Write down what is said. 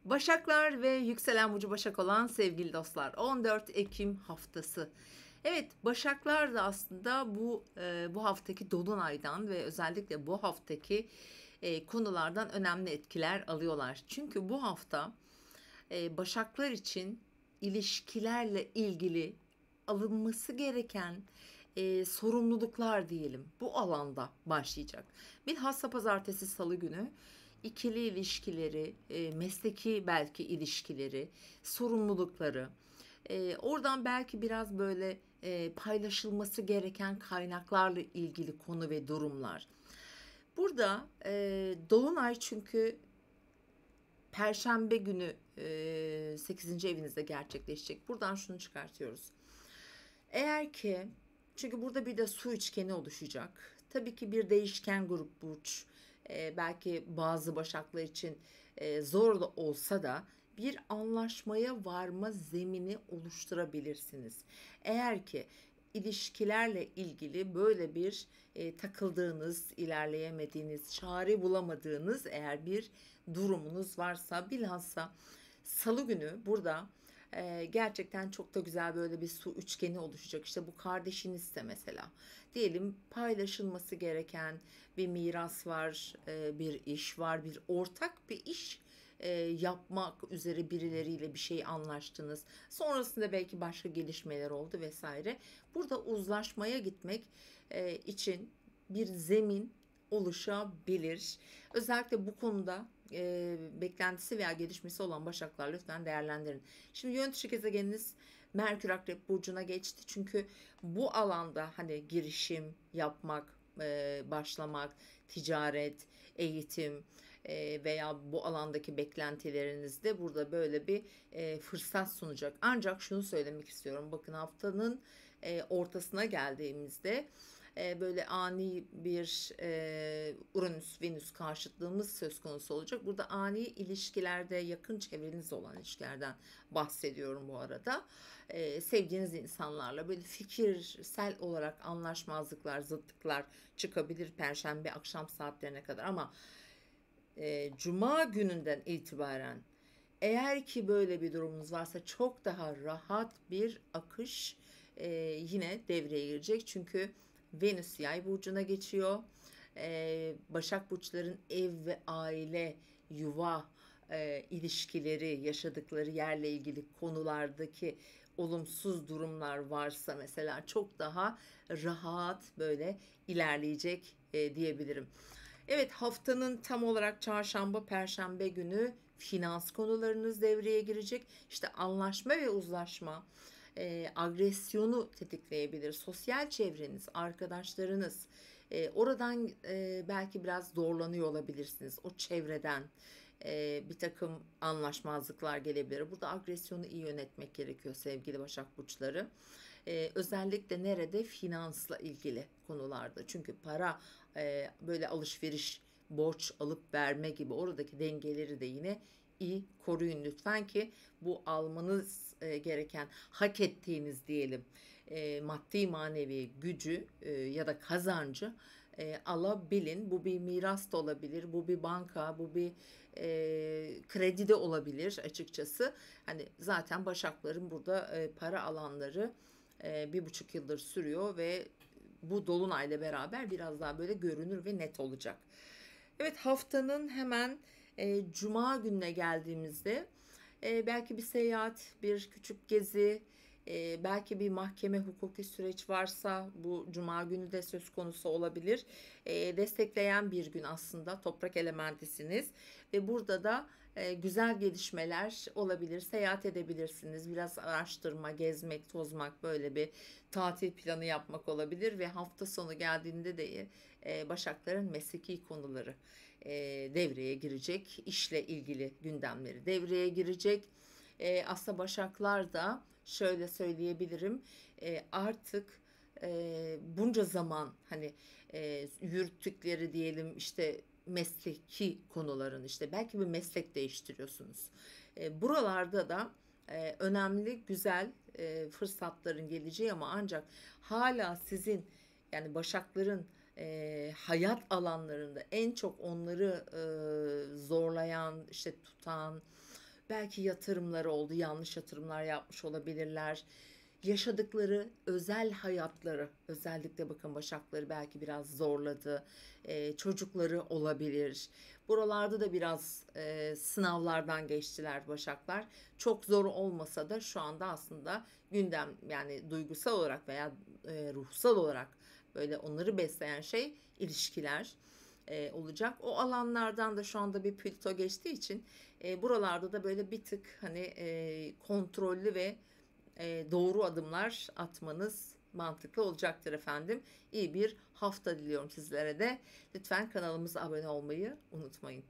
Başaklar ve yükselen burcu Başak olan sevgili dostlar, 14 Ekim haftası. Evet, Başaklar da aslında bu haftaki dolunaydan ve özellikle bu haftaki konulardan önemli etkiler alıyorlar. Çünkü bu hafta Başaklar için ilişkilerle ilgili alınması gereken sorumluluklar diyelim bu alanda başlayacak. Bilhassa pazartesi salı günü ikili ilişkileri, mesleki belki ilişkileri, sorumlulukları, oradan belki biraz böyle paylaşılması gereken kaynaklarla ilgili konu ve durumlar. Burada Dolunay çünkü Perşembe günü 8. evinizde gerçekleşecek. Buradan şunu çıkartıyoruz. Eğer ki çünkü burada bir de su üçgeni oluşacak. Tabii ki bir değişken grup burç. Belki bazı başaklar için zor da olsa da bir anlaşmaya varma zemini oluşturabilirsiniz. Eğer ki ilişkilerle ilgili böyle bir takıldığınız, ilerleyemediğiniz, çare bulamadığınız eğer bir durumunuz varsa bilhassa salı günü burada gerçekten çok da güzel böyle bir su üçgeni oluşacak. İşte bu kardeşinizse mesela diyelim paylaşılması gereken bir miras var, bir iş var, bir ortak bir iş yapmak üzere birileriyle bir şey anlaştınız. Sonrasında belki başka gelişmeler oldu vesaire. Burada uzlaşmaya gitmek için bir zemin oluşabilir. Özellikle bu konuda beklentisi veya gelişmesi olan başaklar lütfen değerlendirin. Şimdi yönetici gezegeniniz Merkür Akrep Burcu'na geçti. Çünkü bu alanda hani girişim yapmak, başlamak, ticaret, eğitim veya bu alandaki beklentilerinizde burada böyle bir fırsat sunacak. Ancak şunu söylemek istiyorum. Bakın haftanın ortasına geldiğimizde böyle ani bir Uranüs-Venüs karşıtlığımız söz konusu olacak. Burada ani ilişkilerde yakın çevreniz olan ilişkilerden bahsediyorum bu arada. Sevdiğiniz insanlarla böyle fikirsel olarak anlaşmazlıklar, zıtlıklar çıkabilir Perşembe akşam saatlerine kadar ama Cuma gününden itibaren eğer ki böyle bir durumunuz varsa çok daha rahat bir akış yine devreye girecek. Çünkü Venüs Yay burcuna geçiyor. Başak burçların ev ve aile, yuva ilişkileri, yaşadıkları yerle ilgili konulardaki olumsuz durumlar varsa mesela çok daha rahat böyle ilerleyecek diyebilirim. Evet, haftanın tam olarak çarşamba, perşembe günü finans konularınız devreye girecek. İşte anlaşma ve uzlaşma agresyonu tetikleyebilir. Sosyal çevreniz, arkadaşlarınız oradan belki biraz zorlanıyor olabilirsiniz. O çevreden bir takım anlaşmazlıklar gelebilir. Burada agresyonu iyi yönetmek gerekiyor sevgili Başak Burçları. Özellikle nerede? Finansla ilgili konularda. Çünkü para böyle alışveriş, borç alıp verme gibi oradaki dengeleri de yine iyi koruyun lütfen ki bu almanız gereken, hak ettiğiniz diyelim maddi manevi gücü ya da kazancı alabilin. Bu bir miras da olabilir, bu bir banka, bu bir kredi de olabilir açıkçası. Hani zaten Başakların burada para alanları 1,5 yıldır sürüyor ve bu dolunayla beraber biraz daha böyle görünür ve net olacak. Evet, haftanın hemen Cuma gününe geldiğimizde belki bir seyahat, bir küçük gezi, belki bir mahkeme hukuki süreç varsa bu Cuma günü de söz konusu olabilir. Destekleyen bir gün aslında toprak elementisiniz ve burada da güzel gelişmeler olabilir. Seyahat edebilirsiniz. Biraz araştırma, gezmek, tozmak böyle bir tatil planı yapmak olabilir ve hafta sonu geldiğinde de Başakların mesleki konuları devreye girecek. İşle ilgili gündemleri devreye girecek. Aslında Başaklar da şöyle söyleyebilirim artık bunca zaman hani yürüttükleri diyelim işte mesleki konuların işte belki bir meslek değiştiriyorsunuz. Buralarda da önemli güzel fırsatların geleceği ama ancak hala sizin yani Başakların hayat alanlarında en çok onları zorlayan işte tutan belki yatırımları oldu, yanlış yatırımlar yapmış olabilirler. Yaşadıkları özel hayatları, özellikle bakın Başakları belki biraz zorladı. Çocukları olabilir. Buralarda da biraz sınavlardan geçtiler Başaklar. Çok zor olmasa da şu anda aslında gündem, yani duygusal olarak veya ruhsal olarak böyle onları besleyen şey ilişkiler olacak. O alanlardan da şu anda bir Plüto geçtiği için buralarda da böyle bir tık hani kontrollü ve doğru adımlar atmanız mantıklı olacaktır efendim. İyi bir hafta diliyorum sizlere de. Lütfen kanalımıza abone olmayı unutmayın.